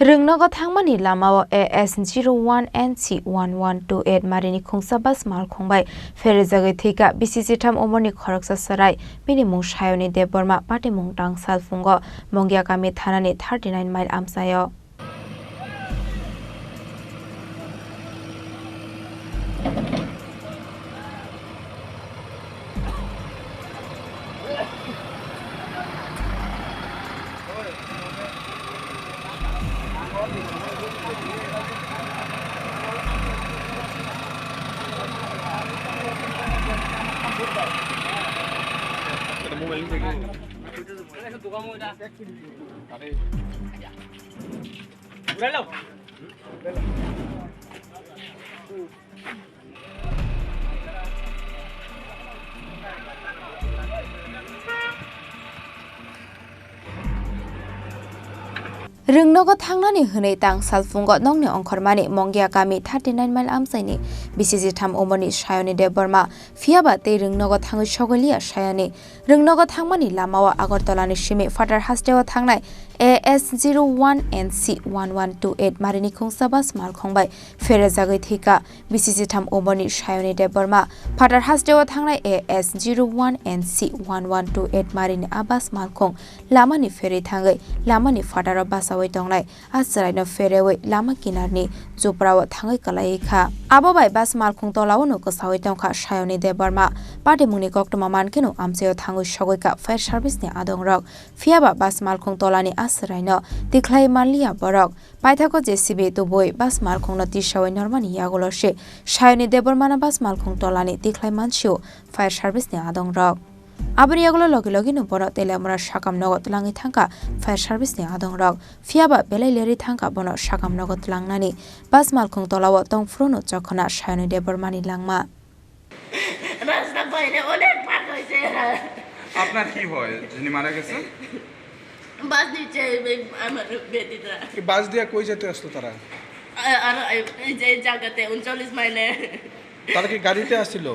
Rungnago Thangmani Lamao AS01NC1128 Marini Khungsa bus Malkhung by Pherejagwi Thika Bisichitham Omarni Khorang Sarai Minimum Sayoni Debbarma Patimung Tang Salfungo Mongiakami Thanani 39 mile Amsayo. Rungnago Thangmani Hune Tang Salfungo Nongni Khormani Mongiakami 39 mile Amsaini Bisichitham Omarni Sayoni Debbarma Fiaba Te Rungnago Thangu Shogolia Sayoni Rungnago Thangmani Lamao Agartalani Shimi Fatar Hastewa Thangnai AS01NC1128 Marini Khungsa bus Malkhung by Pherejagwi Thika Bisichitham Omarni Sayoni Debbarma Fatar Hastewa Thangnai AS01NC1128 Marini Abbas Malkhung Lamani Feri Thangai Lamani Fatar bus Tonglai Asrai no Ferewe Lama Kinarni Zuprawa Thangai Kalaikha Abo by bus Malkhung Tolawno Kosawi Tongka Sayoni Debbarma Patimuni Koktoma Mankeno Amseo Thangu Shogoika Fire Service ni Adong Rock Fiaba bus Malkhung Tolani Asrai no Tiklai Manlia Borok Paithako JCB to boy bus Malkhung no Tishawi Normani Yagoloshe Sayoni Debbarma bus Malkhung Tolani Tiklai Manchio Fire Service ni Adong Rock Abri yagulo logi no bono telemura shakam nogot langi thangka fire service ni adong rok fiaba belai leri thangka bono shakam nogot langnani bas malkhung tolawo tongfruno jokhona Sayoni Debbarmani langma রাস্তা বাইরে অনেক পার হইছে আপনার কি হয় যিনি মারা গেছে বাস দিচ্ছে আমার বেটিটা কি বাস দিয়া কই যেতে আসলো তারা আর এই যে জায়গাতে 39 মাইলে তারা কি গাড়িতে আসছিল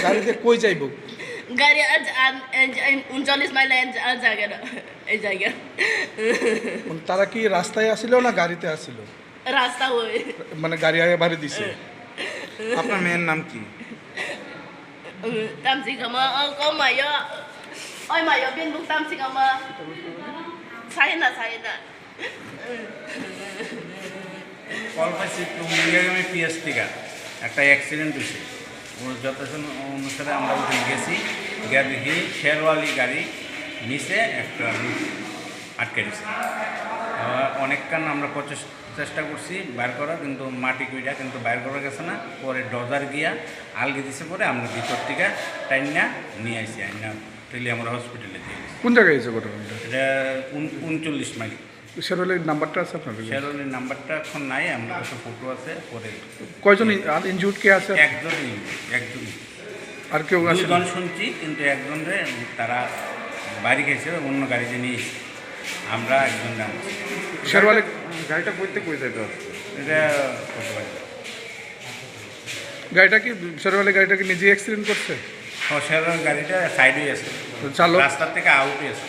গাড়িতে কই যাইবো গাড়ি আজ 39 মাইলে জায়গা এই জায়গা তারা কি রাস্তায় আসছিল না গাড়িতে আসছিল রাস্তা ওই মানে গাড়ি আগে বাড়ি দিছে আপনার মেয়ের নাম কি Thowikha có mày á ôi mày ở bên lúc Thowikha sai na Kolkata টুঙ্গিয়াগামী পিএস থেকে একটা অ্যাক্সিডেন্ট হয়েছে ওর যতক্ষণ অনুসারে আমরা ওখানে গেছি গিয়ে দেখি শেরওয়ালি গাড়ি নিচে একটা লোক আটকে দিছে অনেকক্ষণ আমরা চেষ্টা করছি বাইর করা কিন্তু মাটি কুইটা কিন্তু বাইর করা গেছে না পরে ডজার গিয়া আলগি দিছে পরে আমরা ভিতর থেকে টাইনা নিয়ে আসি আইনা টেলি আমরা হসপিটালে দিয়ে কোন জায়গায় হয়েছে ঘটনাটা এটা 39 মাইল শেরওয়ালির নাম্বারটা আছে আপনার শেরওয়ালির নাম্বারটা এখন নাই আমরা কাছে ফটো আছে পরে কয়জন ইনজুর্ড কে আছে একজন আর কেউ আছে দুজন শুনছি কিন্তু একজনরে তারা বাড়ি গেছে অন্য গাড়িতে নিয়ে আমরা একজন নাম শেরওয়ালি গাড়িটা কইতে কই যাবে এটা গাড়িটা কি শেরওয়ালি গাড়িটা কি নিজে অ্যাক্সিডেন্ট করছে শেরওয়ালি গাড়িটা সাইডে আছে চালক রাস্তা থেকে আউটে আছে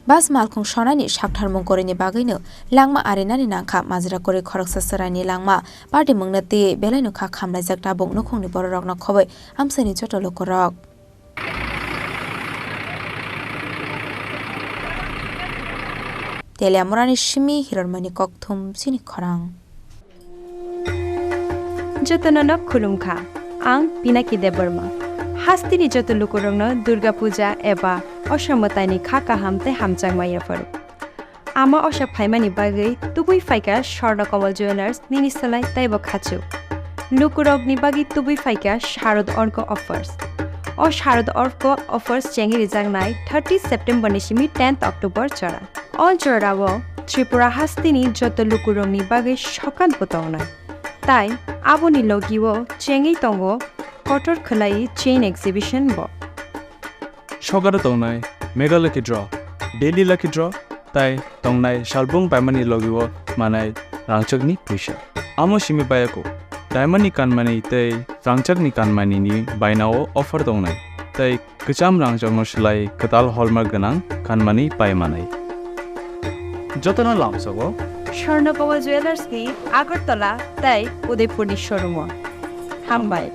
Bas Malkhung Shonani Shakthar Mongkorini Bagino Langma Arenani Nangkha Majra Kore Khoroksa Sarani Langma Party Mungna Te Belai Kha Khamlai Jakta Bong Nokhungni Borok na Khoboi Amsani Joto Lokorok Telemurani Shimi Hirormani Kokthum Chini Khorang Jotonono Khulumkha Ang Pinaki Debbarma Hastini joto lukurongno Durga Puja eba Osamataini khaka hamte hamchangmaya faru Ama osak phaimani bagai tubui faika Swarna Kamal Jewelers ninisalai taibo khachu Lukurogni bagi tubui faika Sharad Orko offers O Sharad Orko offers chengi rijangnai 30 September nishimi 10th October chora All chorawo Tripura hastini joto lukurongni bagai shokan potongnai Tai aboni logiwo chengi tongo Kotor Khalai Chain Exhibition Bo Shogara Tongnai Mega Lucky Draw Daily Lucky Draw Tai Tongnai Shalbung Pamani Logiwo Manai Rangchagni Pusha Amo Shimi Bayako Diamond kanmani tei rangchakni kanmani ni bainao offer dongnai. Tei kecham rangjangno silai ketal hallmark ganang kanmani paimanai. Jotona lamsago Swarnakamal jewellers কি আগরতলা তাই Udaipur showroom হামবাই